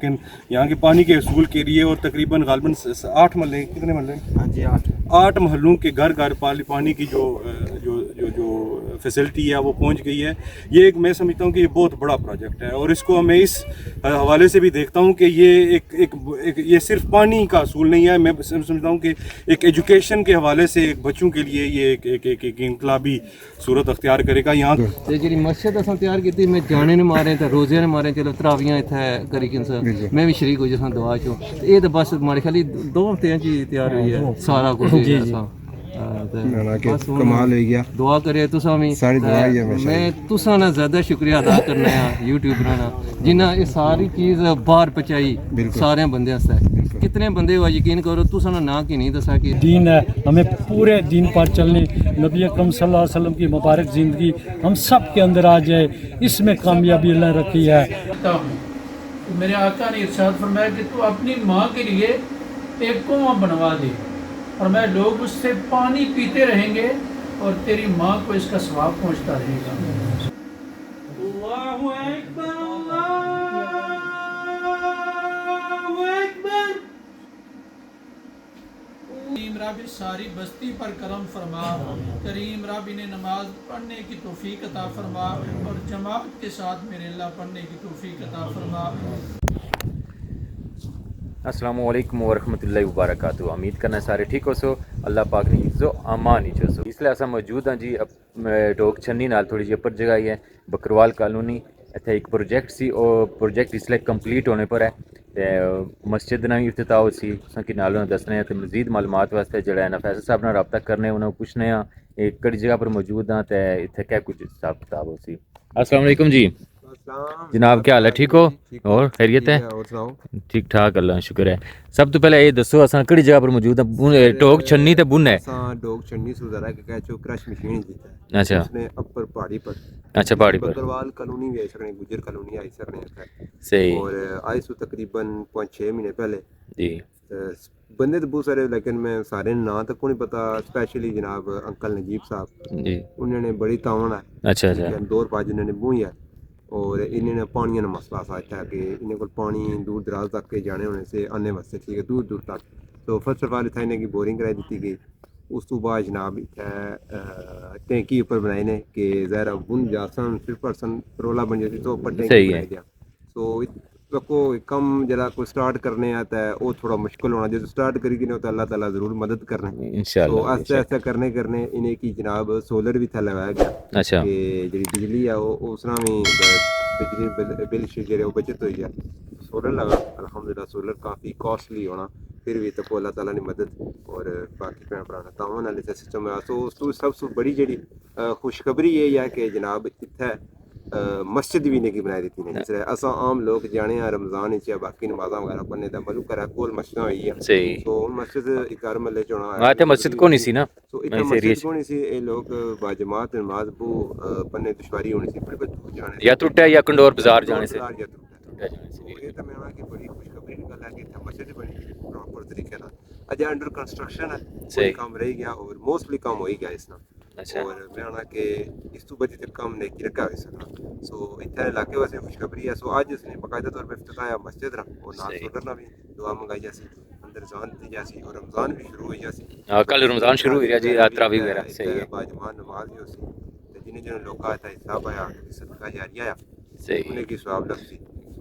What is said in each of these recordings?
لیکن یہاں کے پانی کے حصول کے لیے اور تقریباً غالباً 8 محلے، کتنے محلے؟ ہاں جی 8 محلوں کے گھر گھر پانی کی جو فیسلٹی ہے وہ پہنچ گئی ہے. یہ ایک میں سمجھتا ہوں کہ یہ بہت بڑا پروجیکٹ ہے، اور اس کو میں اس حوالے سے بھی دیکھتا ہوں کہ یہ یہ صرف پانی کا حصول نہیں ہے. میں سمجھتا ہوں کہ ایک ایجوکیشن کے حوالے سے ایک بچوں کے لیے یہ ایک انقلابی صورت اختیار کرے گا. یہاں جی مسجد اصل تیار کی میں جانے نے مارے تو روزے نے مارے، چلو تراویاں اتنے کری کنس میں بھی شریک ہوئی جس دعا چوں. یہ تو بس ماڑی خالی 2 ہفتے تیار ہوئی ہے سارا کچھ. کمال ہو گیا. دعا کرے تساں بھی، میں تساں نا زیادہ شکریہ ادا کرنا ہے یوٹیوبراں نا جنہاں یہ ساری چیز باہر پہنچائی سارے بندے واسطے. کتنے بندے ہوا یقین کرو تساں نا کی نہیں دسا کہ دین ہے، ہمیں پورے دین پر چلنے، نبی اکرم صلی اللہ علیہ وسلم کی مبارک زندگی ہم سب کے اندر آ جائے، اس میں کامیابی اللہ رکھی ہے. میرے آقا نے ارشاد فرمایا کہ تو اپنی ماں کے لیے ایک کنواں بنوا دے، اور میں لوگ اس سے پانی پیتے رہیں گے اور تیری ماں کو اس کا ثواب پہنچتا رہے گا. اللہ اکبر اللہ اکبر. کریم رب ساری بستی پر کرم فرما، کریم رب انہیں نماز پڑھنے کی توفیق عطا فرما اور جماعت کے ساتھ میرے اللہ پڑھنے کی توفیق عطا فرما. السلام علیکم ورحمۃ اللہ وبرکاتہ. امید کرنا سارے ٹھیک ہو سو، اللہ پاک نے عزت و امان ہی چو سو. اس لیے اصل موجود ہاں جی ٹوک چھنی نال تھوڑی جی اپر جگہ ہی ہے بکروال کالونی. اتنے ایک پروجیکٹ سی، اور پروجیکٹ اس لیے کمپلیٹ ہونے پر ہے. مسجد نہ بھی افتتاح ہو سی کہ نالوں دسنے ہیں. تو مزید معلومات واسطے جڑا ہے نا فیصل صاحب نے رابطہ کرنے انہوں پوچھنے ہاں ایک کڑی جگہ پر موجود ہاں. تو اتنے کیا کچھ حساب کتاب ہو سی. السلام علیکم جی جناب، کیا حال ہے؟ ٹھیک ہو اور خیریت ہے؟ ٹھیک ٹھاک، اللہ کا شکر ہے. سب تو پہلے یہ دسو اساں کہڑی جگہ پر موجود ہیں؟ ٹوک چھنی تے بن ہے. ٹوک چھنی سے ذرا کہ کہہ چو کرش مشین جیتا ہے. اچھا اس نے اپر پہاڑی پر، اچھا پہاڑی پر بکروال کالونی بھی آئی سکنے، گجر کالونی آئی سکنے ہے. صحیح. اور آئی سو تقریباً 5-6 مہینے پہلے جی. بندے تو بہت سارے لیکن میں سارے نام تک کو نہیں پتا. اسپیشلی جناب انکل نجیب صاحب جی انہوں نے بڑی تعاون ہے. اچھا اچھا. دور پاج انہوں نے بوئی ہے، اور انہوں نے پانیاں مسئلہ ساتھ ہے کہ انہیں کو پانی دور دراز تک کے جانے ہونے سے آنے واسطے ٹھیک ہے دور دور تک. تو فرسٹ آف آل اتنا انہیں کی بورنگ کرائی دیتی گئی. اس تو بعد جناب ٹینکی اوپر بنائے نے کہ ظاہر بن جاسن 50% رولا بن جاتی تو اوپر ٹینکی بنائی دیا. سو کو کم جرا کوئی سٹارٹ کرنے آتا ہے وہ تھوڑا مشکل ہونا. جب سٹارٹ کری گی تو اللہ تعالیٰ ضرور مدد کرنا ہے انشاءاللہ. تو ایسا ایسا کرنے انہیں کی جناب سولر بھی تھا لگایا گیا. اچھا کہ جی بجلی ہے وہ اس طرح بھی بجلی بل جڑے وہ بچت ہوئی ہے. سولر لگا الحمدللہ. سولر کافی کاسٹلی ہونا پھر بھی تو اللہ تعالیٰ نے مدد اور باقی بہن پرانا تعاون والے سسٹم ہے. تو اس تو سب سے بڑی جڑی خوشخبری یہ ہے کہ جناب اتنے مسجد بھی نہیں بنائی دیتی نے. جس طرح اصا عام لوگ جانے ہیں رمضان یا باقی نمازاں وغیرہ پڑھنے کا ملو کرا کول مسجد ہوئی ہے. تو مسجد ایک ہر محلے چنا ہے مسجد کو نہیں سی نا. تو اتنا مسجد کو نہیں سی. یہ لوگ باجماعت نماز بو پڑھنے دشواری ہونی سی. بڑے دور جانے یا ٹوٹا یا کنڈور بازار جانے سے. یہ تو میں کہ بڑی خوشخبری نکل ہے کہ مسجد بنی پراپر طریقے سے. اجے انڈر کنسٹرکشن ہے، کوئی کام رہ گیا اور موسٹلی کام ہو ہی گیا اس طرح. اور میں آنا کہ اس تو بچے تک کام نہیں رکھا ہو سکتا. سو اتنے علاقے واسے خوشخبری ہے. سو آج اس نے باقاعدہ طور پہ افتتاح مسجد رہا اور نال سولر بھی دعا منگائی جاسی. اندر رمضان دی جاسی اور رمضان بھی شروع ہوئی جاسی. کل رمضان شروع ہوئی ہے جی. تراویح وغیرہ صحیح ہے. باجماعت نماز بھی ہوسی. جنہیں جنہیں لوگ آتا حساب آیا صدقہ جاریہ آیا انہیں کی ثواب لگتی.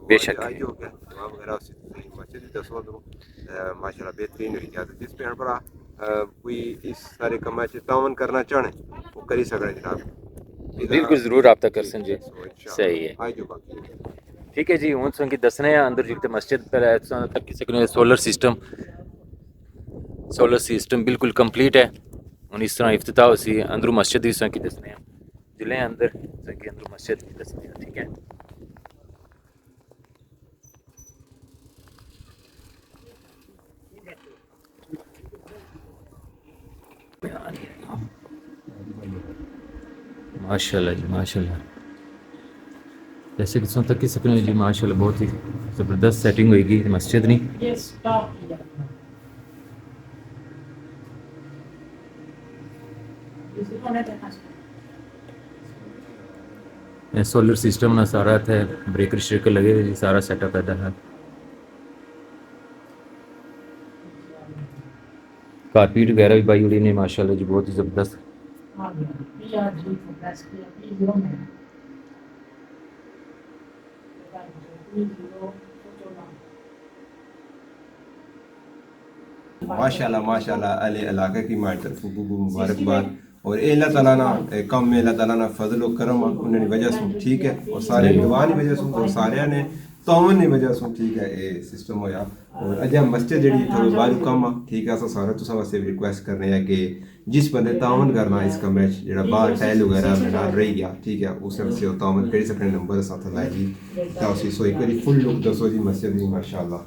بے شک آج ہو گیا دعا وغیرہ ہوسی. مسجد بھی دسو دوں ماشاءاللہ بہترین ہوئی جاتی. جس پہ بڑا کوئی اس سارے کام سے تعاون کرنا چاہنے وہ کری سکتے جناب. بالکل ضرور رابطہ کر سن جی. صحیح ہے. ٹھیک ہے جی. ہوں سن کی دسنے ہیں اندر جیتے مسجد پر تک سکنے سولر سسٹم بالکل کمپلیٹ ہے. ہوں اس طرح افتتاح ہو سی اندروں مسجد اس طرح کی دسنے ہیں ضلع اندر کے اندر مسجد کی دسنے ہیں. ٹھیک ہے. ماشاءاللہ جی ماشاءاللہ. جیسے کہ تک کی سکنے جی ماشاءاللہ بہت ہی زبردست سیٹنگ ہوئے گی مسجد نہیں. سولر سسٹم نہ سارا تھا بریکر شریکر لگے ہوئے جی. سارا سیٹ اپ ہے. کارپیٹ وغیرہ بھی بائی ہوئی نے ماشاءاللہ جی بہت ہی زبردست. ماشاءاللہ علی علاقے کی ہماری طرف مبارکباد. اور اے اللہ تعالیٰ نا کم میں اللہ تعالیٰ نا فضل و کرم انہوں نے وجہ سے ٹھیک ہے اور سارے دعا کی وجہ سے اور سارے نے تعاون کی وجہ سے ٹھیک ہے یہ سسٹم ہویا. اور اجا مسجد جڑی تھوڑی باہر کم آ ٹھیک ہے اسا سارے تو واسطے بھی ریکویسٹ کرنے ہیں کہ جس بندے تعاون کرنا اس کمرے جڑا باہر ٹائل وغیرہ بنا رہی گیا ٹھیک ہے اس سے تعاون کر سکنے نمبر ساتھ لائے جی تاسی سوئی کری فل لک دسو جی مسجد دی ماشاءاللہ.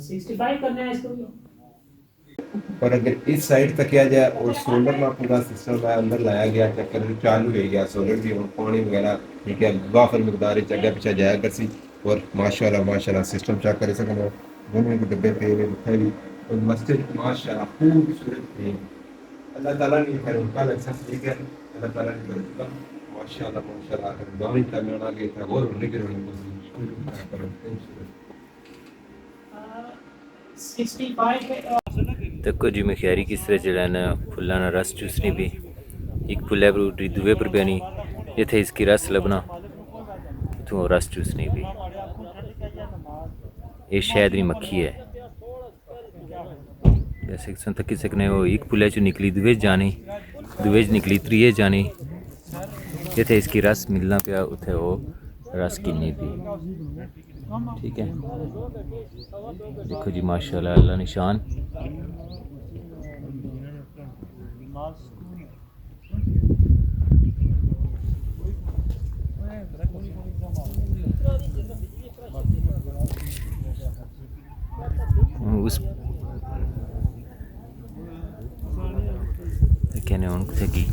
65 کرنا ہے اس کو. اور اگر اس سائڈ تک کیا جائے اور سولر کا پورا سسٹم ہے اندر لایا گیا چکر چالو ہو گیا سولر بھی اور پانی وغیرہ ٹھیک ہے وافر مقدار اگے پیچھے جایا کرسی. اور ماشاءاللہ سسٹم چیک کر سکتے دونوں کے ڈبے پہ ہوئے بھی اور مسجد ماشاءاللہ خوبصورت ہے. اللہ تعالیٰ نے خیر ان کا لگتا ٹھیک ہے اللہ تعالیٰ نے برکت ماشاءاللہ اگر دعائیں کرنے والا کہ تھا اور ہونے کے ہونے کو 65 تکو جی میں خیاری کس طرح چلانا پھلانا رس چوسنی بھی ایک پھلے پر اٹھری دوے پر بیانی یہ تھے اس کی رس لبنا تو رس چوسنی بھی یہ شاید نہیں مکھی ہے جیسے سن تک سکنے وہ ایک پھلے چو نکلی دویج جانی دویج نکلی تریے جانی یہ تھے اس کی رس ملنا پیا اتھے وہ رس کینی بھی ٹھیک ہے. دیکھو جی ماشاءاللہ اللہ نشان اس کہنے ان کو تھے کی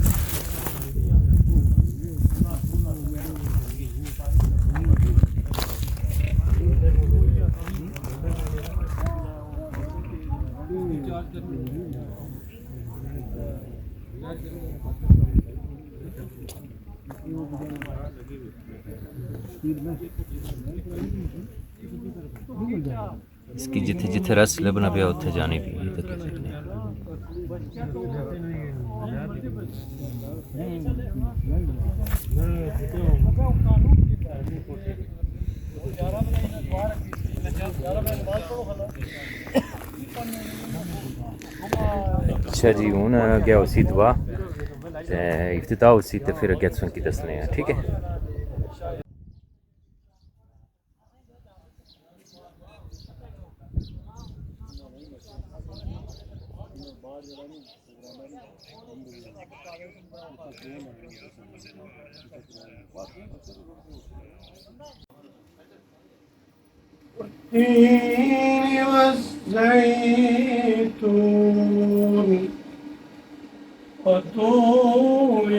اس کی جتھے جتھے رس لبنا پیا اتھے جانے بھی یہ تک سکنے اچھا جی ہوں گیا اسی دعا افتتاح اسی تے پھر اگے سن کی دسنے ہیں ٹھیک ہے. والتين والزيتون وطور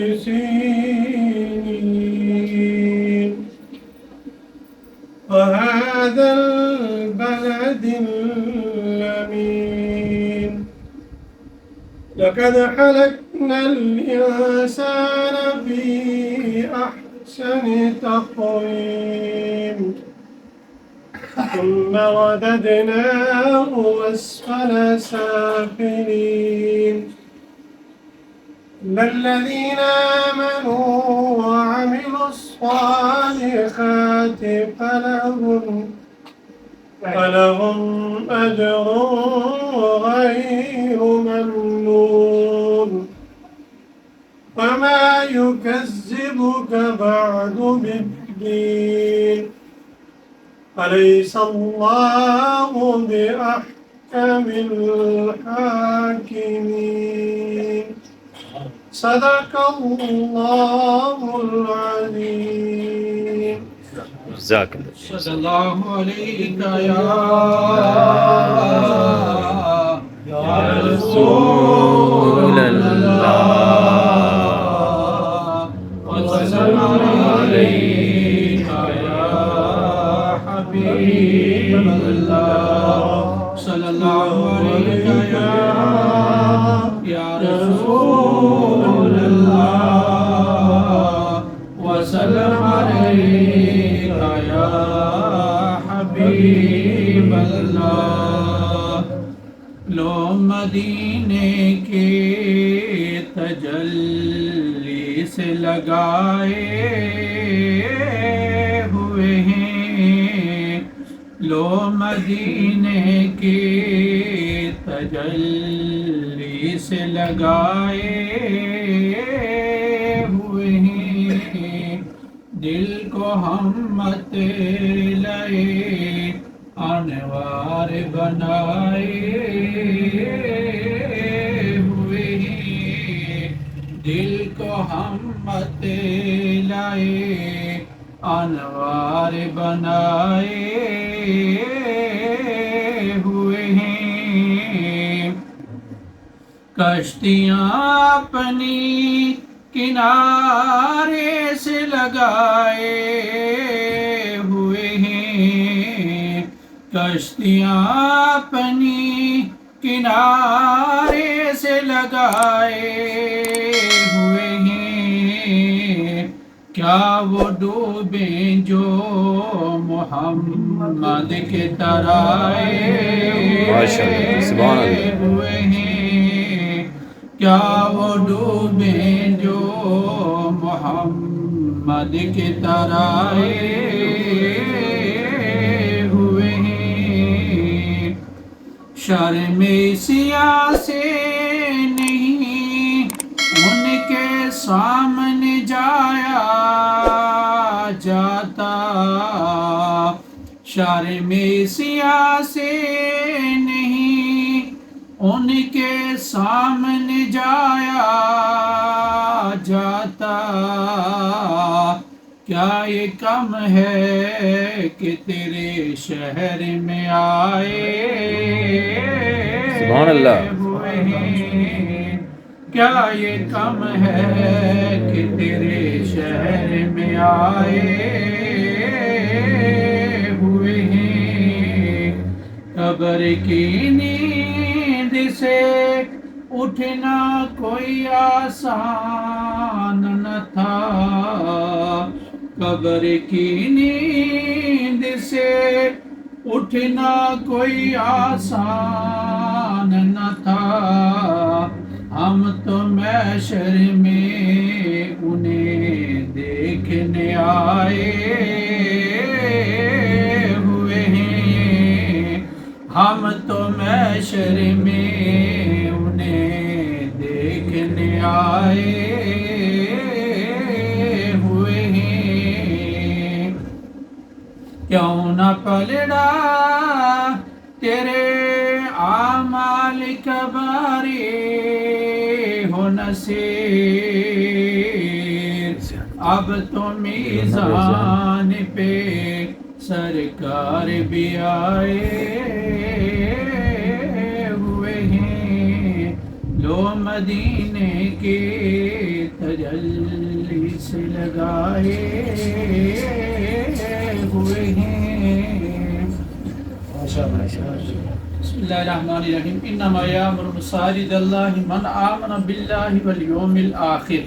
سينين وهذا البلد الأمين لقد خلقنا الإنسان في أحسن تقويم ثم رددناه أسفل سافلين إلا الذين آمنوا وعملوا الصالحات فلهم أجر غير ممنون وما يكذبك بعد بالدين أليس الله بأحكم الحاكمين صدق الله العظيم. جزاک اللہ. صلی اللہ علیہ یا رسول اللہ وسلم علیہ یا حبیب اللہ صلی اللہ علیہ یا رسول اللہ وسلم علیہ یا حبیب اللہ مدینے کے تجلی سے لگائے ہوئے ہیں، لو مدینے کے تجلی سے لگائے ہوئے ہیں، دل کو ہم لئے انوار بنائے ہوئے ہیں، دل کو ہم لائے انوار بنائے ہوئے ہیں، کشتیاں اپنی کنارے سے لگائے ہوئے ہیں، کشتیاں اپنی کنارے سے لگائے ہوئے ہیں، کیا وہ ڈوبیں جو محمد کے ترائے ہوئے ہیں، کیا وہ ڈوبیں جو محمد کے ترائے ہوئے ہیں، شرم سیاہ سے نہیں ان کے سامنے جایا جاتا، شرم سیاہ سے نہیں ان کے سامنے جایا جاتا، کیا یہ کم ہے کہ تیرے شہر میں آئے سبحان اللہ ہوئے ہیں، کیا یہ کم ہے کہ تیرے شہر میں آئے ہوئے ہیں، قبر کی نیند سے اٹھنا کوئی آسان نہ تھا، قبر کی نیند سے اٹھنا کوئی آسان نہ تھا، ہم تو محشر میں انہیں دیکھنے آئے ہوئے ہیں، ہم تو محشر میں انہیں دیکھنے آئے ہوئے ہیں، کیوں نہ پلڑا تیرے اعمال کا باری ہو نصیر، اب تو میزان پہ سرکار بھی آئے ہوئے ہیں، لو مدینے کے تجلی سے لگائے ہوئے ہیں۔ بسم اللہ الرحمن الرحیم، انما یامر مساجد اللہ من آمن باللہ والیوم الآخر،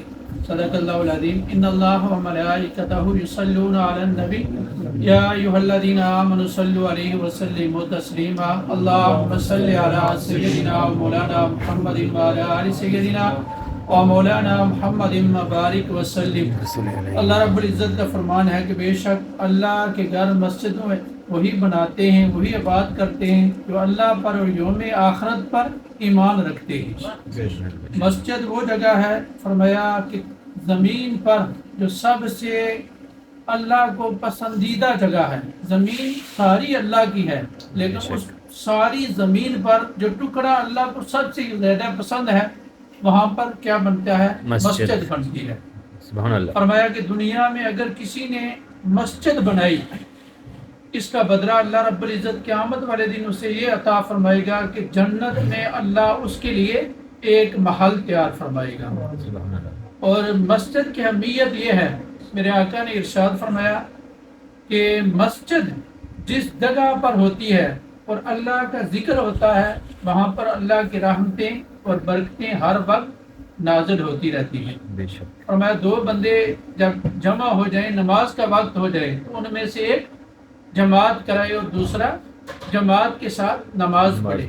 صدق اللہ العظیم۔ ان اللہ وملائکتہ یصلون علی النبی یا ایھا الذین آمنوا صلوا علیہ وسلموا تسلیما، اللہم صل علی سیدنا مولانا محمد وعلی آل سیدنا و مولانا محمد مبارک وسلم۔ اللہ رب العزت کا فرمان ہے کہ بے شک اللہ کے گھر مسجدوں میں وہی بناتے ہیں، وہی عبادت کرتے ہیں جو اللہ پر اور یوم آخرت پر ایمان رکھتے ہیں۔ مسجد وہ جگہ ہے، فرمایا کہ زمین پر جو سب سے اللہ کو پسندیدہ جگہ ہے، زمین ساری اللہ کی ہے لیکن اس ساری زمین پر جو ٹکڑا اللہ کو سب سے زیادہ پسند ہے وہاں پر کیا بنتا ہے؟ مسجد بنتی ہے۔ سبحان اللہ۔ فرمایا کہ دنیا میں اگر کسی نے مسجد بنائی، اس کا بدلہ اللہ رب العزت قیامت والے دن اسے یہ عطا فرمائے گا کہ جنت میں اللہ اس کے لیے ایک محل تیار فرمائے گا۔ اور مسجد کی اہمیت یہ ہے، میرے آقا نے ارشاد فرمایا کہ مسجد جس جگہ پر ہوتی ہے اور اللہ کا ذکر ہوتا ہے وہاں پر اللہ کی رحمتیں اور برکتیں ہر وقت نازل ہوتی رہتی ہیں۔ بے شک۔ فرمایا دو بندے جب جمع ہو جائیں، نماز کا وقت ہو جائے تو ان میں سے ایک جماعت کرائے اور دوسرا جماعت کے ساتھ نماز پڑھے۔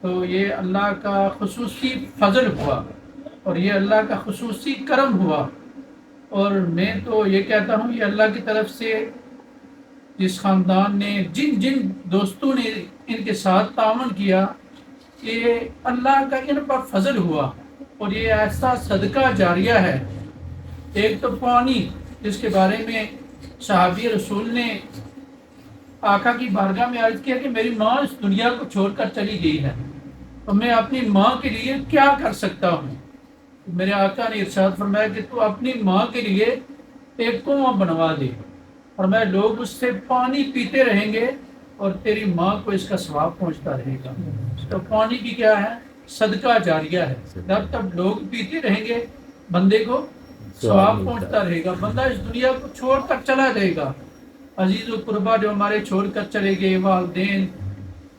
تو یہ اللہ کا خصوصی فضل ہوا اور یہ اللہ کا خصوصی کرم ہوا. اور میں تو یہ کہتا ہوں یہ اللہ کی طرف سے جس خاندان نے جن جن دوستوں نے ان کے ساتھ تعاون کیا یہ اللہ کا ان پر فضل ہوا. اور یہ ایسا صدقہ جاریہ ہے. ایک تو پانی جس کے بارے میں صحابی رسول نے آقا کی بارگاہ میں عرض کیا کہ میری ماں اس دنیا کو چھوڑ کر چلی گئی ہے تو میں اپنی ماں کے لیے کیا کر سکتا ہوں. میرے آقا نے ارشاد فرمایا کہ تو اپنی ماں کے لیے ایک کنواں بنوا دے اور میں لوگ اس سے پانی پیتے رہیں گے اور تیری ماں کو اس کا ثواب پہنچتا رہے گا. تو پانی کی کیا ہے؟ صدقہ جاریہ ہے. جب تک لوگ پیتے رہیں گے بندے کو ثواب پہنچتا رہے گا. بندہ اس دنیا کو چھوڑ کر چلا جائے گا. عزیز و قربا جو ہمارے چھوڑ کر چلے گئے، والدین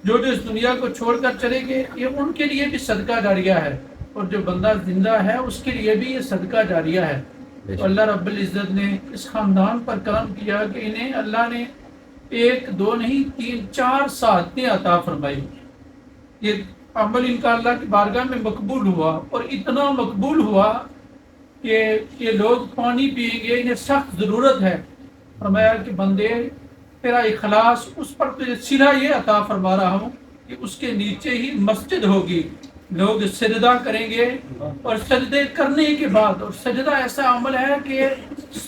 جو اس دنیا کو چھوڑ کر چلے گئے، یہ ان کے لیے بھی صدقہ جاریہ ہے اور جو بندہ زندہ ہے اس کے لیے بھی یہ صدقہ جاریہ ہے. تو اللہ رب العزت نے اس خاندان پر کرم کیا کہ انہیں اللہ نے 1 2 نہیں 3 4 سعادتیں عطا فرمائی. یہ عمل ان کا اللہ کی بارگاہ میں مقبول ہوا اور اتنا مقبول ہوا کہ یہ لوگ پانی پئیں گے، انہیں سخت ضرورت ہے. فرمایا کہ بندے تیرا اخلاص اس پر تجھے صلہ یہ عطا فرما رہا ہوں کہ اس کے نیچے ہی مسجد ہوگی. لوگ سجدہ کریں گے اور سجدے کرنے کے بعد، اور سجدہ ایسا عمل ہے کہ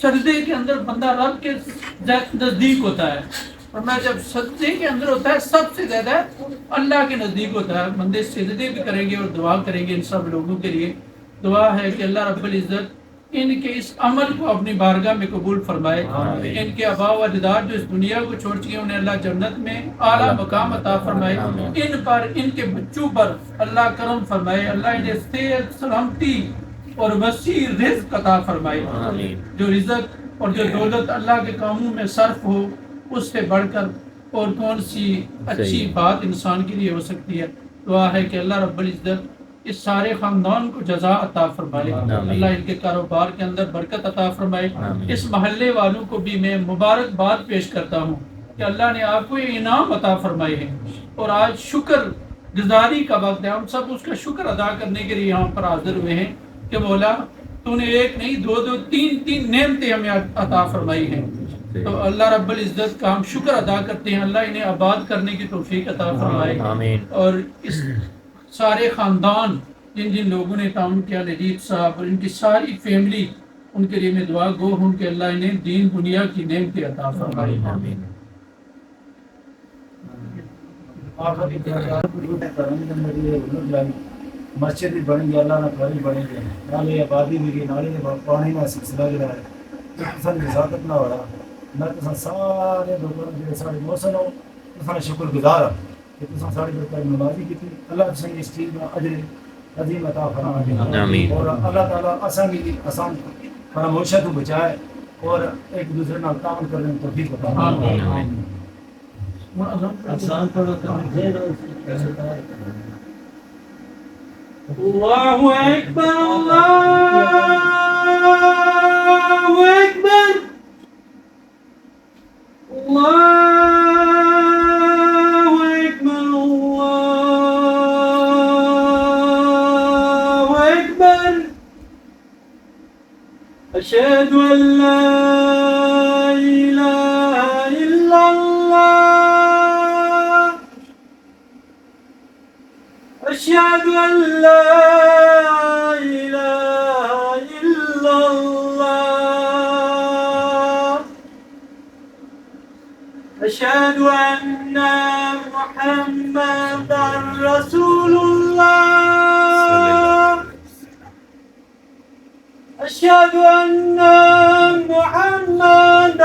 سجدے کے اندر بندہ رب کے نزدیک ہوتا ہے. اور میں جب سجدے کے اندر ہوتا ہے سب سے زیادہ اللہ کے نزدیک ہوتا ہے. بندے سجدے بھی کریں گے اور دعا کریں گے. ان سب لوگوں کے لیے دعا ہے کہ اللہ رب العزت ان کے اس عمل کو اپنی بارگاہ میں قبول فرمائے. ان کے آباء و اجداد جو اس دنیا کو چھوڑ چکے انہیں اللہ جنت میں اعلیٰ مقام عطا فرمائے. ان پر، ان کے بچوں پر اللہ کرم فرمائے. اللہ انہیں صحت، سلامتی اور وسیع رزق عطا فرمائے. جو رزق اور جو دولت اللہ کے کاموں میں صرف ہو اس سے بڑھ کر اور کون سی اچھی بات انسان کے لیے ہو سکتی ہے. دعا ہے کہ اللہ رب العزت اس سارے خاندان کو جزا عطا فرمائے. اللہ ان کے کاروبار کے اندر برکت عطا فرمائے. اس محلے والوں کو بھی میں مبارکباد پیش کرتا ہوں کہ اللہ نے آپ کو یہ انعام عطا فرمائے ہیں اور آج شکر گزاری کا وقت ہے. ہم سب اس کا شکر ادا کرنے کے لیے یہاں پر حاضر ہوئے ہیں کہ مولا تو نے 1 نہیں 2 2 3 نعمتیں ہمیں عطا فرمائی ہیں. تو اللہ رب العزت کا ہم شکر ادا کرتے ہیں. اللہ انہیں آباد کرنے کی توفیق عطا فرمائے. اور اس سارے خاندان جن جن لوگوں نے تعاون کیا، نجیب صاحب اور ان کی ساری فیملی، ان کے لیے میں دعا گو ہوں کہ اللہ انہیں دین دنیا کی نعمتیں عطا فرمائے. مسجد بھی بنیں گے، اللہ نہ پانی بنیں گے، نالے آبادی بھی گئی، نالے پانی نہ سلسلہ جڑا ہے سن وزارت نہ ہوا نہ تو سارے لوگوں نے سارے موسم ہو تو شکر گزار ہوں کہ تم ساری برکت نمازی کی تھی. اللہ تم اس چیز میں اجر عظیم عطا فرمائے اور اللہ تعالیٰ آسان کی آسان فراموشیوں کو بچائے اور ایک دوسرے نال تعاون کرنے میں توفیق عطا فرمائے. آسان پڑھو اللہ اکبر اللہ اکبر اللہ اکبر اللہ اکبر. اشہد ان لا الہ الا اللہ اشہد ان لا الہ الا اللہ اشہد ان محمد رسول اللہ اشہد ان محمد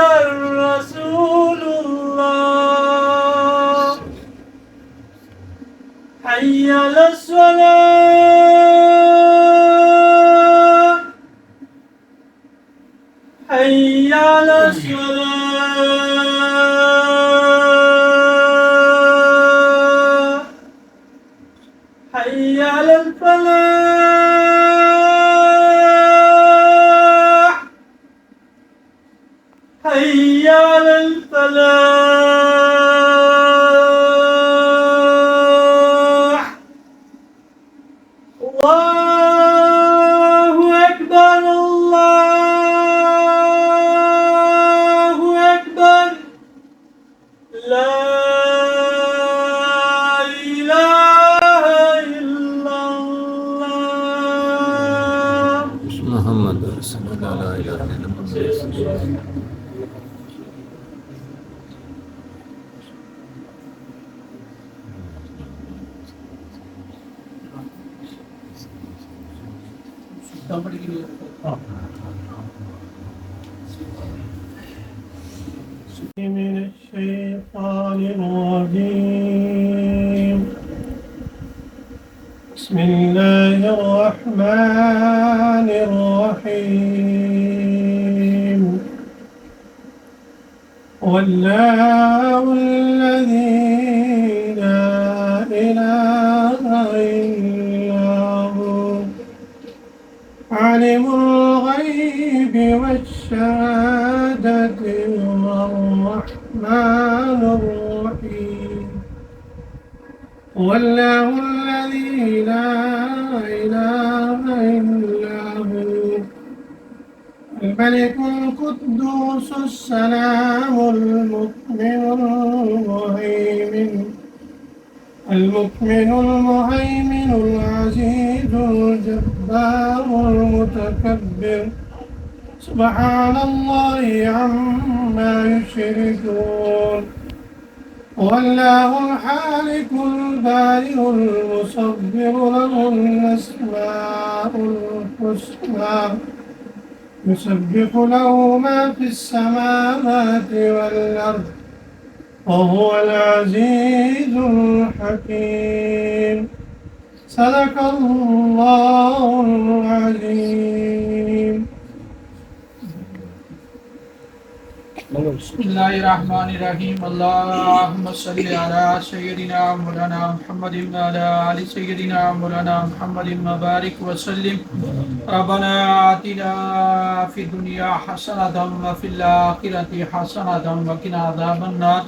رسول اللہ. حی علی الصلاة حی علی الصلاة حی علی الفلاح حی علی الفلاح دمڑ کے لیے من الشيطان الرجيم بسم الله الرحمن الرحيم والله الذي لا إله إلا هو عالم الغيب والشهادة هو الرحمن الرحيم والله الذي لا إله إلا هو الملك القدوس السلام المؤمن المهيمن العزيز الجبار المتكبر سبحان الله عما يشركون والله الخالق البارئ المصور له الأسماء الحسنى يسبح له ما في السماوات والأرض وهو العزيز الحكيم صدق الله العظيم بسم اللہ الرحمن الرحیم اللہم صلی علی سیدنا مولانا محمد وعلی آل سیدنا مولانا محمد مبارک وسلم ربنا آتنا فی الدنیا حسنۃ وفی الآخرۃ حسنۃ وقنا عذاب النار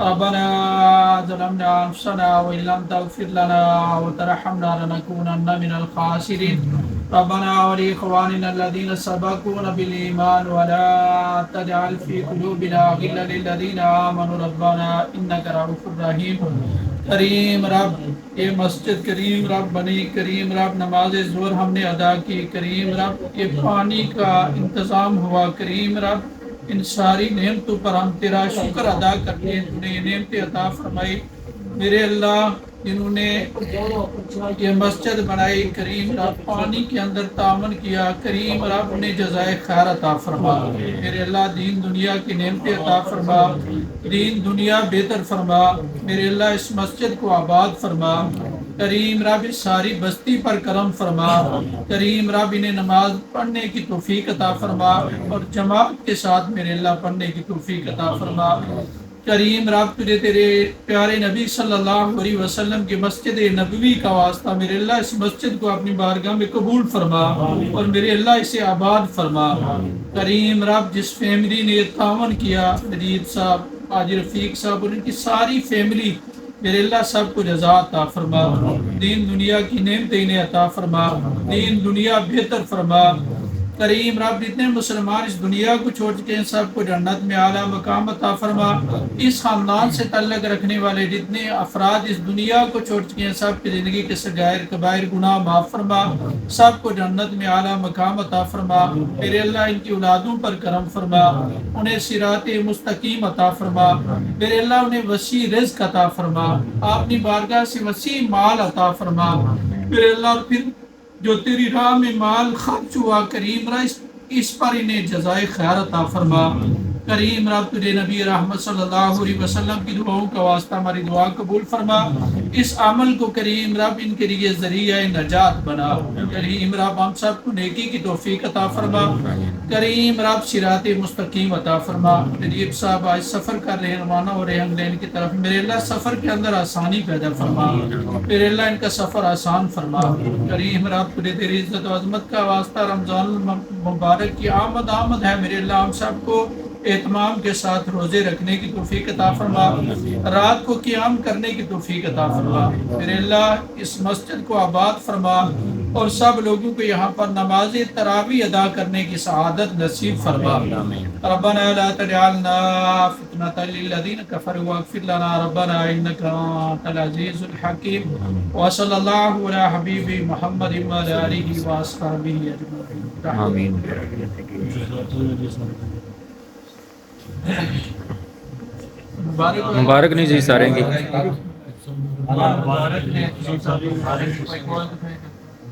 ربنا ظلمنا انفسنا وان لم تغفر لنا وترحمنا لنكونن من الخاسرین ربنا ولإخواننا الذين سبقونا بالإيمان ولا تجعل في قلوبنا غلا للذين آمنوا ربنا إنك رؤوف رحيم کریم رب یہ مسجد کریم رب بنی کریم رب نماز ظہر ہم نے ادا کی کریم رب یہ پانی کا انتظام ہوا کریم رب ان ساری نعمتوں پر ہم تیرا شکر ادا کرتے ہیں تو نے یہ نعمتیں عطا فرمائی میرے اللہ جنہوں نے یہ مسجد بنائی کریم رب پانی کے اندر تعاون کیا کریم رب نے جزائے خیر عطا فرما میرے اللہ دین دنیا کی نعمتیں عطا فرما دین دنیا بہتر فرما میرے اللہ اس مسجد کو آباد فرما کریم رب اس ساری بستی پر کرم فرما کریم رب انہیں نماز پڑھنے کی توفیق عطا فرما اور جماعت کے ساتھ میرے اللہ پڑھنے کی توفیق عطا فرما کریم رب تجھے تیرے پیارے نبی صلی اللہ علیہ وسلم کی مسجد نبوی کا واسطہ میرے اللہ اس مسجد کو اپنی بارگاہ میں قبول فرما اور میرے اللہ اسے آباد فرما کریم رب جس فیملی نے تعاون کیا مجید صاحب حاجی رفیق صاحب اور ان کی ساری فیملی میرے اللہ سب کو جزا عطا فرما دین دنیا کی نعمتیں انہیں عطا فرما دین دنیا بہتر فرما کریم رب جتنے مسلمان اس دنیا کو چھوڑ چکے ہیں سب کو جنت میں اعلیٰ مقام عطا فرما اس خاندان سے تعلق رکھنے والے جتنے افراد اس دنیا کو چھوڑ چکے ہیں سب کی زندگی کے صغائر کبائر گناہ معاف فرما سب کو جنت میں اعلیٰ مقام عطا فرما میرے اللہ ان کی اولادوں پر کرم فرما انہیں صراط مستقیم عطا فرما میرے اللہ انہیں وسیع رزق عطا فرما اپنی بارگاہ سے وسیع مال عطا فرما میرے اللہ پھر جو تیری راہ میں مال خرچ ہوا کریم رب اس پر انہیں جزائے خیر عطا فرما کریم رب تجھے نبی رحمت صلی اللہ علیہ وسلم کی دعاؤں کا واسطہ ہماری دعا قبول فرما اس عمل کو کریم رب ان کے لیے ذریعہ نجات بنا کریم رب ہم سب کو نیکی کی توفیق عطا فرما کریم رب صراط مستقیم عطا فرما نجیب صاحب آج سفر کر رہے ہیں روانہ ہو رہے ہیں انگلینڈ کی طرف میرے اللہ سفر کے اندر آسانی پیدا فرما میرے اللہ ان کا سفر آسان فرما کریم رب تجھے تیری عزت و عظمت کا واسطہ رمضان مبارک کی آمد ہے میرے اللہ ہم سب کو اہتمام کے ساتھ روزے رکھنے کی توفیق عطا فرما رات کو قیام کرنے کی توفیق عطا فرما میرے اللہ اس مسجد کو آباد فرما اور سب لوگوں کو یہاں پر نماز تراویح ادا کرنے کی سعادت نصیب فرما ربنا لا تجعلنا فتنة للذین کفروا واغفر لنا ربنا انک انت العزیز الحکیم وصلی اللہ علی حبیب محمد وعلی آلہ واصحابہ اجمعین آمین مبارک نہیں جی سارے کی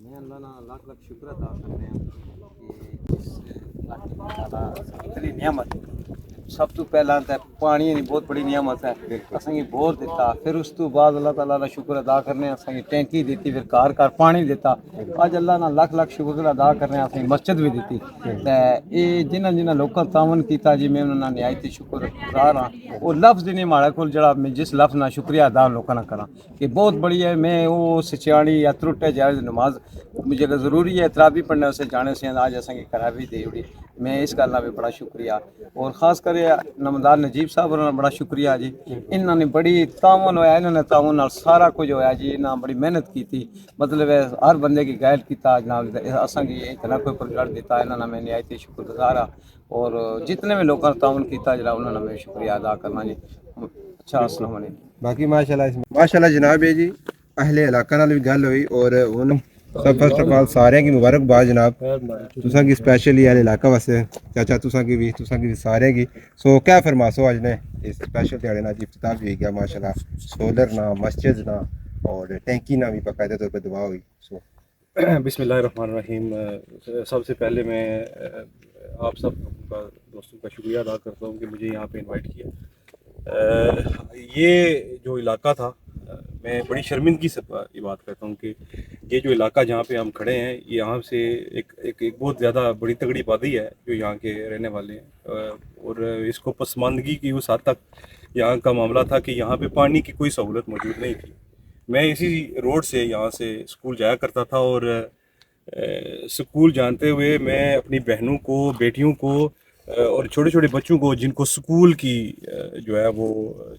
میں اللہ نا لاکھ لاکھ شکر ادا کرنے ہیں کہ جس اللہ تعالیٰ اتنی نعمت سب تو پہلا تے پانی دی بہت بڑی نعمت ہے اساں کی بور دیتا پھر اس تو بعد اللہ تعالیٰ دا شکر ادا کرنے اساں کی ٹینکی دیتی پھر کار کار پانی دیتا اج اللہ نا لاکھ لاکھ شکر ادا کرنے اساں کی مسجد بھی دیتی تے اے جنہاں لوکاں تعاون کیتا جی میں انہاں نے نہایت شکر گزار ہاں او لفظ نہیں ماڑے کول جڑا میں جس لفظ نال شکریہ ادا لوکاں نال کراں کہ بہت بڑی ہے میں او سچیانی یا ترٹے جائز نماز مجھے ضروری ہے تراویح پڑھنے سے جانے سے آج اساں کی کرا بھی دے اڑی میں اس گل بھی بڑا شکریہ اور خاص کر نمدار نجیب صاحب اور بڑا شکریہ جی انہوں نے بڑی تعاون ہویا انہوں نے تعاون نال سارا کچھ ہویا جی انہاں بڑی محنت کی تھی مطلب ہر بندے کی گائیڈ کیتا جناب اساں کی اتنا کوئی پروجیکٹ دیتا انہوں نے میں نہایت شکر گزار ہاں اور جتنے بھی لوگوں نے تعاون کیتا جڑا انہوں نے میں شکریہ ادا کرنا جی اچھا السلام علیکم باقی ماشاءاللہ جناب ہے جی اہل علاقہ نال بھی گل ہوئی اور سب فرسٹ آف آل سارے کی مبارکباد جناب تساں کی اسپیشلی اہل علاقہ واسطے چاچا تساں کی بھی سارے کی سو کیا فرماسو اج نے اس اسپیشل دیہڑے نال جی افتتاح بھی ہوئی گیا ماشاءاللہ سولر نہ مسجد نہ اور ٹینکی نہ بھی باقاعدہ طور پہ دعا ہوئی سو بسم اللہ الرحمن الرحیم سب سے پہلے میں آپ سب کا دوستوں کا شکریہ ادا کرتا ہوں کہ مجھے یہاں پہ انوائٹ کیا یہ جو علاقہ تھا میں بڑی شرمندگی سے یہ بات کرتا ہوں کہ یہ جو علاقہ جہاں پہ ہم کھڑے ہیں یہاں سے ایک بہت زیادہ بڑی تگڑی آبادی ہے جو یہاں کے رہنے والے ہیں اور اس کو پسماندگی کی اس حد تک یہاں کا معاملہ تھا کہ یہاں پہ پانی کی کوئی سہولت موجود نہیں تھی میں اسی روڈ سے یہاں سے اسکول جایا کرتا تھا اور اسکول جانتے ہوئے میں اپنی بہنوں کو بیٹیوں کو اور چھوٹے چھوٹے بچوں کو جن کو اسکول کی جو ہے وہ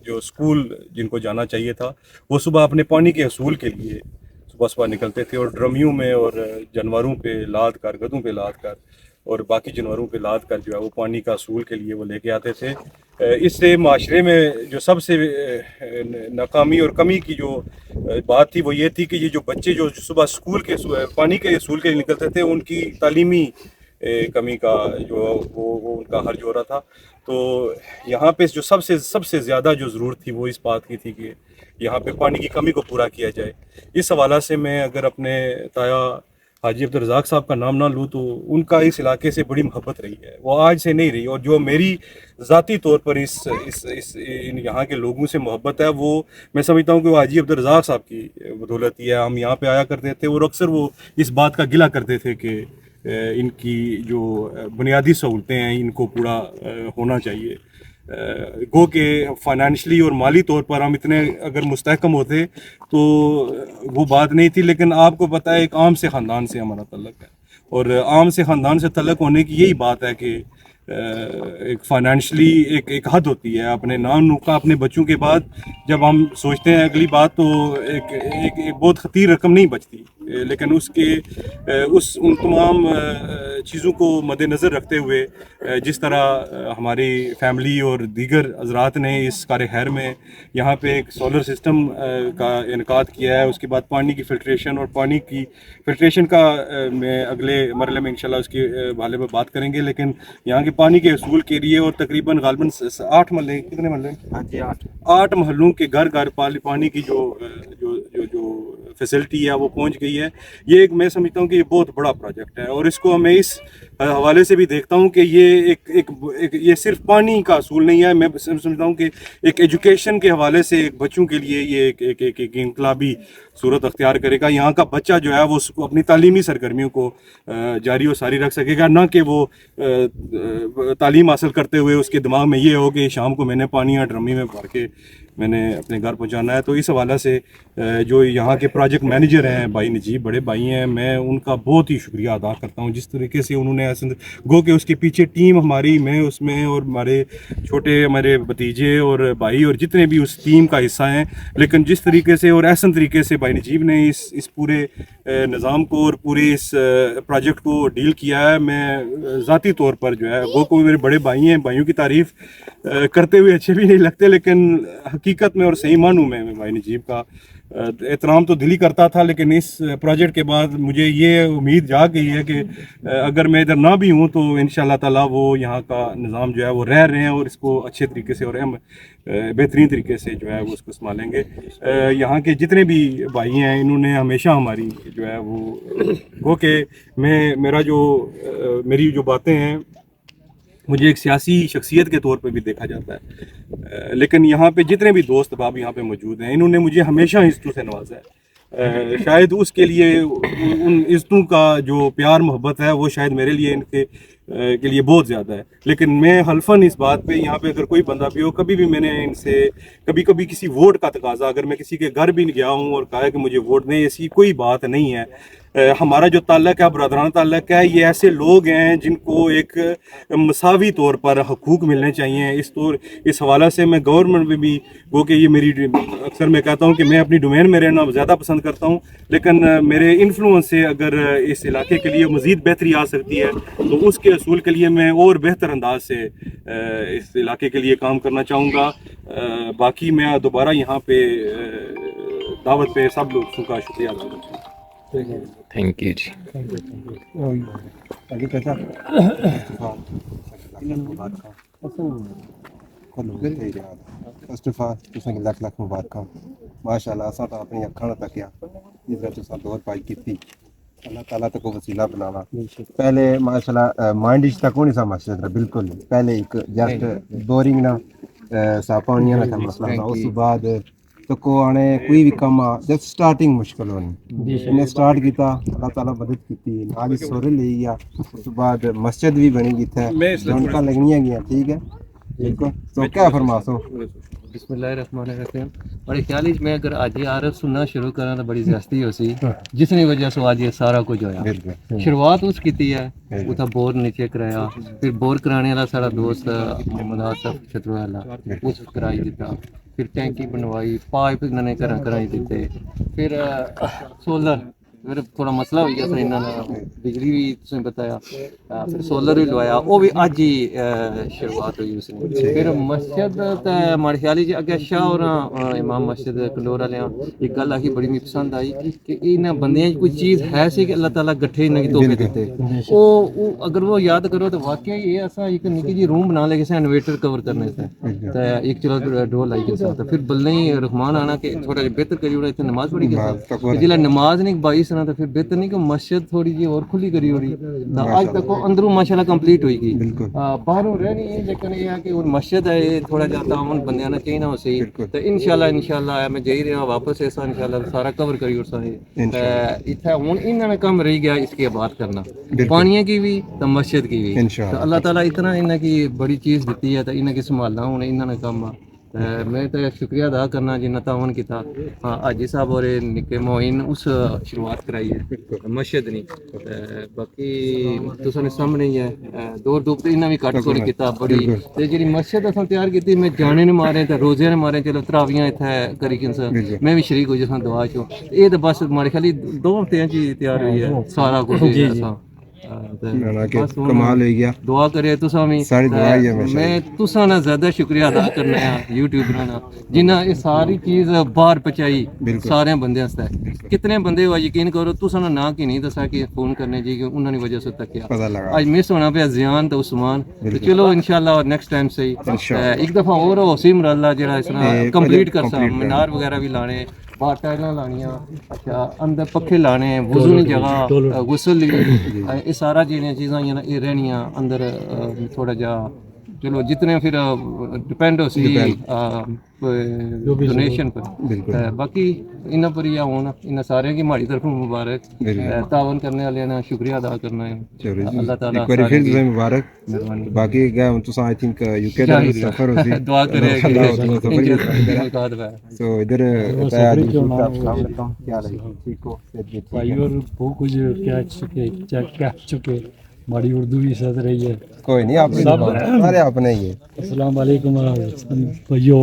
جو اسکول جن کو جانا چاہیے تھا وہ صبح اپنے پانی کے حصول کے لیے صبح نکلتے تھے اور ڈرمیوں میں اور جانوروں پہ لاد کر گدھوں پہ لاد کر اور باقی جانوروں پہ لاد کر جو ہے وہ پانی کا حصول کے لیے وہ لے کے آتے تھے اس سے معاشرے میں جو سب سے ناکامی اور کمی کی جو بات تھی وہ یہ تھی کہ یہ جو بچے جو صبح اسکول کے پانی کے حصول کے لیے نکلتے تھے ان کی تعلیمی کمی کا جو وہ ان کا حرج ہو رہا تھا تو یہاں پہ جو سب سے زیادہ جو ضرورت تھی وہ اس بات کی تھی کہ یہاں پہ پانی کی کمی کو پورا کیا جائے اس حوالہ سے میں اگر اپنے تایا حاجی عبدالرزاق صاحب کا نام نہ لوں تو ان کا اس علاقے سے بڑی محبت رہی ہے وہ آج سے نہیں رہی اور جو میری ذاتی طور پر اس یہاں کے لوگوں سے محبت ہے وہ میں سمجھتا ہوں کہ وہ حاجی عبدالرزاق صاحب کی بدولت ہی ہے ہم یہاں پہ آیا کرتے تھے اور اکثر وہ اس بات کا گلہ کرتے تھے کہ ان کی جو بنیادی سہولتیں ہیں ان کو پورا ہونا چاہیے گو کہ فائنینشلی اور مالی طور پر ہم اتنے اگر مستحکم ہوتے تو وہ بات نہیں تھی لیکن آپ کو پتہ ہے ایک عام سے خاندان سے ہمارا تعلق ہے اور عام سے خاندان سے تعلق ہونے کی یہی بات ہے کہ ایک فائنینشلی ایک حد ہوتی ہے اپنے نان کا اپنے بچوں کے بعد جب ہم سوچتے ہیں اگلی بات تو ایک بہت خطیر رقم نہیں بچتی، لیکن ان تمام چیزوں کو مد نظر رکھتے ہوئے جس طرح ہماری فیملی اور دیگر حضرات نے اس کار خیر میں یہاں پہ ایک سولر سسٹم کا انعقاد کیا ہے، اس کے بعد پانی کی فلٹریشن اور پانی کی فلٹریشن کا میں اگلے مرحلے میں انشاءاللہ اس کے بارے میں بات کریں گے، لیکن یہاں کے پانی کے حصول کے لیے اور تقریباً غالباً 8 محلے، کتنے محلے؟ 8 محلوں کے گھر گھر پانی کی جو فیسلٹی ہے وہ پہنچ گئی ہے۔ یہ میں سمجھتا ہوں کہ یہ بہت بڑا پروجیکٹ ہے، اور اس کو میں اس حوالے سے بھی دیکھتا ہوں کہ یہ صرف پانی کا اصول نہیں ہے، میں سمجھتا ہوں کہ ایک ایجوکیشن کے حوالے سے ایک بچوں کے لیے یہ ایک انقلابی صورت اختیار کرے گا۔ یہاں کا بچہ جو ہے وہ اپنی تعلیمی سرگرمیوں کو جاری و ساری رکھ سکے گا، نہ کہ وہ تعلیم حاصل کرتے ہوئے اس کے دماغ میں یہ ہو کہ شام کو میں نے پانی یا ڈرمی میں بھر کے میں نے اپنے گھر پہنچانا ہے۔ تو اس حوالے سے جو یہاں کے پروجیکٹ مینیجر ہیں بھائی نجیب، بڑے بھائی ہیں، میں ان کا بہت ہی شکریہ ادا کرتا ہوں جس طریقے سے انہوں نے گو کہ اس کے پیچھے ٹیم ہماری، میں اس میں، اور ہمارے بھتیجے اور بھائی اور جتنے بھی اس ٹیم کا حصہ ہیں، لیکن جس طریقے سے اور احسن طریقے سے بھائی نجیب نے اس پورے نظام کو اور پورے اس پروجیکٹ کو ڈیل کیا ہے، میں ذاتی طور پر جو ہے وہ کوئی میرے بڑے بھائی ہیں، بھائیوں کی تعریف کرتے ہوئے اچھے بھی نہیں لگتے، لیکن حقیقت میں اور صحیح معنوں میں بھائی نجیب کا احترام تو دلی کرتا تھا، لیکن اس پروجیکٹ کے بعد مجھے یہ امید جاگ گئی ہے کہ اگر میں ادھر نہ بھی ہوں تو انشاءاللہ تعالیٰ وہ یہاں کا نظام جو ہے وہ رہ رہے ہیں اور اس کو اچھے طریقے سے اور بہترین طریقے سے جو ہے وہ اس کو سنبھالیں گے۔ یہاں کے جتنے بھی بھائی ہیں انہوں نے ہمیشہ ہماری جو ہے وہ کہ میری جو باتیں ہیں مجھے ایک سیاسی شخصیت کے طور پہ بھی دیکھا جاتا ہے، لیکن یہاں پہ جتنے بھی دوست احباب یہاں پہ موجود ہیں انہوں نے مجھے ہمیشہ عزتوں سے نوازا ہے۔ شاید اس کے لیے ان عزتوں کا جو پیار محبت ہے وہ شاید میرے لیے ان کے لیے بہت زیادہ ہے، لیکن میں حلفاً اس بات پہ یہاں پہ اگر کوئی بندہ بھی ہو، کبھی بھی میں نے ان سے کبھی کسی ووٹ کا تقاضا، اگر میں کسی کے گھر بھی گیا ہوں اور کہا ہے کہ مجھے ووٹ دیں، ایسی کوئی بات نہیں ہے۔ ہمارا جو تعلق ہے برادرانہ تعلق ہے، یہ ایسے لوگ ہیں جن کو ایک مساوی طور پر حقوق ملنے چاہیے۔ اس حوالے سے میں گورنمنٹ میں بھی وہ کہ یہ میری اکثر میں کہتا ہوں کہ میں اپنی ڈومین میں رہنا زیادہ پسند کرتا ہوں، لیکن میرے انفلوئنس سے اگر اس علاقے کے لیے مزید بہتری آ سکتی ہے تو اس کے اصول کے لیے میں اور بہتر انداز سے اس علاقے کے لیے کام کرنا چاہوں گا۔ باقی میں دوبارہ یہاں پہ دعوت پہ سب لوگوں کا شکریہ ادا کرتا ہوں۔ تھینک یو جی۔ فسٹ آف آل تساں لکھ مبارکاں، ماشاء اللہ اساں تو اپنی اکھاں تکیا جس طرح تساں دور پائی کیتی، اللہ تعالیٰ تک وسیلہ بناوا۔ پہلے ماشاء اللہ مائنڈ تک نہیں سا مسجد رہا، بالکل نہیں، پہلے ایک جسٹ بورنگ نہ پانیاں کا مسئلہ تھا، اس بعد تو کو آنے کوئی بھی کم جب سٹارٹنگ مشکل ہونی، انہیں سٹارٹ کیتا، اللہ تعالیٰ مدد کیتی، نال ہی سورے لے گیا، اس بعد مسجد بھی بنی گئی تھا، رونقاں لگنیاں گیا، ٹھیک ہے بالکل۔ تو کیا فرماسو؟ بسم اللہ الرحمن الرحیم۔ بڑے خیال میں اگر آج یہ عرب سننا شروع کرنا تو بڑی زیادتی ہو سی، جس نے وجہ سے آج یہ سارا کچھ ہویا۔ شروعات اس کی ہے، اتنا بور نیچے کرایا، پھر بور کرانے والا سارا دوست محمد آصف چھترو والا اس کرائی دیتا، پھر ٹینکی بنوائی، پائپ انہوں نے کرائی دیتے، پھر سولر، پھر تھوڑا مسئلہ ہو گیا سر انہوں نے بجلی بھی تسیں بتایا، پھر سولر بھی لوایا، وہ بھی اج ہی شروعات ہوئی اس نے۔ پھر مسجد ہمارے خیال اگے شاہ اور امام مسجد کلور والے ایک گل آئی بڑی مجھے پسند آئی کہ انہاں بندیاں کوئی چیز ہے سی کہ اللہ تعالیٰ گٹھے انہاں کی توفے دیتے، وہ اگر وہ یاد کرو تو واقعی یہ ایسا ایک نکی جی روم بنا لے گئے انویٹر کور کرنے سے، تو ایک چلو ڈور لائی گئے ساتھ، پھر بلنے ہی رحمان آنا کہ تھوڑا جا بہتر کری ہونا، اتنے نماز پڑھی گئے ساتھ، جلے نماز نہیں 22 تو پھر بہتر نہیں کہ مسجد تھوڑی جی اور کھلی کری ہو رہی، آج تک وہ اندروں ماشاءاللہ کمپلیٹ ہوئی گئی، باہروں رہ نہیں ہے، لیکن یہ ہے کہ وہ مسجد ہے تھوڑا جا تعاون بندیاں نہ چاہیے نہ ہو سی، تو انشاءاللہ میں جائی رہا واپس ایسا انشاءاللہ سارا کور کری اور سارے اتنا ہوں انہوں نے کم رہی گیا اس کی آباد کرنا، پانیاں کی بھی تو مسجد کی بھی، تو اللہ تعالیٰ اتنا انہوں کی بڑی چیز دیتی ہے تو انہوں کی سنبھالنا ہوں انہوں نے کم میں تو شکریہ ادا کرنا جنہیں تعاون کیتا حاجی صاحب اور نکے موئن اس شروعات کرائی ہے مسجد نہیں باقی تساں نے سامنے ہی ہے دور دوپ تے انہاں بھی کٹ کر کیتا بڑی تے جڑی مسجد اساں تیار کیتی میں جانے نے مارے تے روزے نے مارے چلو تراویاں ایتھے کری کنس میں بھی شریک ہو جساں دعا چوں اے تے بس مارے خالی 2 ہفتے چ تیار ہوئی ہے سارا کچھ اساں کمال ہو گیا دعا کرے تساں بھی ساری دعا ہی ہے میں تساں نا زیادہ شکریہ ادا کرنا ہے یوٹیوبراں نا جنہاں یہ ساری چیز باہر پہنچائی سارے بندے واسطے کتنے بندے ہوا یقین کرو تساں نا کہ نہیں دسا کہ فون کرنے جی کہ انہاں دی وجہ سے تک اج مس ہونا پیا زیان تے عثمان چلو انشاءاللہ نیکسٹ ٹائم صحیح ایک دفعہ اور وسیم اللہ جڑا اس طرح کمپلیٹ کرسا مینار وغیرہ بھی لانے باہر ٹائلاں لانیاں اچھا اندر پکھے لانے وضو کی جگہ غسل یہ سارا جڑیاں چیزاں یہ رہنیاں اندر تھوڑا جا چلو جتنے پھر ڈپینڈ ہو سی ڈونیشن پر باقی انہاں پر یہ ہون انہاں سارے کی ہماری طرف مبارک تعاون کرنے والے نا شکریہ ادا کرنا ہے اللہ تعالیٰ ایک بار پھر تمہیں مبارک باقی کیا تساں آئی تھنک یو کے دا سفر ہو سی دعا کرے سو ادھر السلام علیکم کیا حال ہے ٹھیک ہو بھائی اور بہت کچھ کہہ چکے ہماری اردو بھی سد رہی ہے کوئی نہیں آپ سارے اپنے ہی ہے السلام علیکم بھائیوں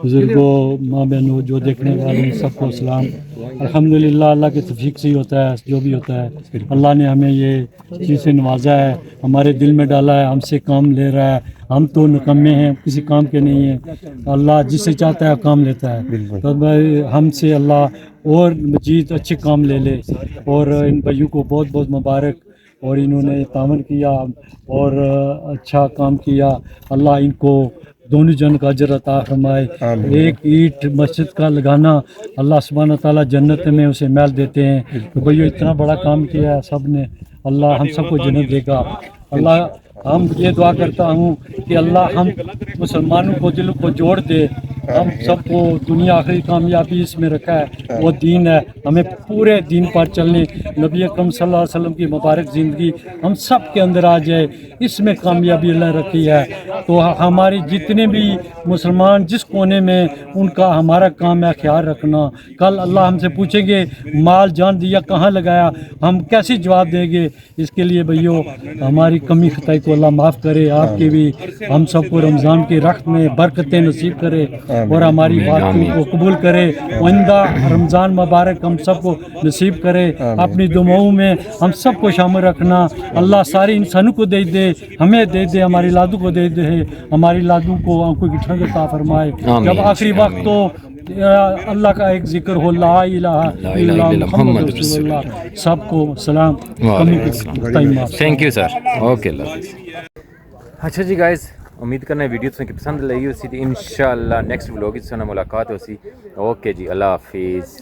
بزرگوں ماں بہنوں جو دیکھنے والے ہیں سب کو سلام الحمدللہ اللہ کی توفیق سے ہی ہوتا ہے جو بھی ہوتا ہے اللہ نے ہمیں یہ چیز سے نوازا ہے ہمارے دل میں ڈالا ہے ہم سے کام لے رہا ہے ہم تو نکمے ہیں کسی کام کے نہیں ہیں اللہ جس سے چاہتا ہے کام لیتا ہے تو ہم سے اللہ اور مزید اچھے کام لے لے اور ان بھائیوں کو بہت بہت مبارک اور انہوں نے تعاون کیا اور اچھا کام کیا اللہ ان کو دونوں جن کا اجر عطا فرمائے ایک اینٹ مسجد کا لگانا اللہ سبحانہ تعالیٰ جنت میں اسے میل دیتے ہیں تو بھائیو اتنا بڑا کام کیا ہے سب نے اللہ ہم سب کو جنت دے گا اللہ ہم یہ دعا کرتا ہوں کہ اللہ ہم مسلمانوں کو دل کو جوڑ دے ہم سب کو دنیا آخری کامیابی اس میں رکھا ہے وہ دین ہے ہمیں پورے دین پر چلنے نبی اکرم صلی اللہ علیہ وسلم کی مبارک زندگی ہم سب کے اندر آ جائے اس میں کامیابی اللہ رکھی ہے تو ہماری جتنے بھی مسلمان جس کونے میں ان کا ہمارا کام ہے خیال رکھنا کل اللہ ہم سے پوچھیں گے مال جان دیا کہاں لگایا ہم کیسے جواب دیں گے اس کے لیے بھائیو ہماری کمی خطائی کو اللہ معاف کرے آپ کے بھی ہم سب کو رمضان کے رخت میں برکتیں نصیب کرے اور ہماری باتوں کو قبول کرے آئندہ رمضان مبارک ہم سب کو نصیب کرے اپنی دعاؤں میں ہم سب کو شامل رکھنا اللہ سارے انسانوں کو دے دے ہمیں دے دے ہماری لادوں کو دے دے ہماری لادوں کو آنکھوں کی ٹھنڈ عطا فرمائے جب آخری وقت تو اللہ کا ایک ذکر ہو لا الہ الا اللہ محمد رسول اللہ سب کو سلام تھینک یو سر اوکے اللہ حافظ اچھا جی گائز امید کرنا ہے ویڈیو تمہیں پسند لگی ہو سی انشاءاللہ نیکسٹ ولاگ سے ملاقات ہو سی اوکے جی اللہ حافظ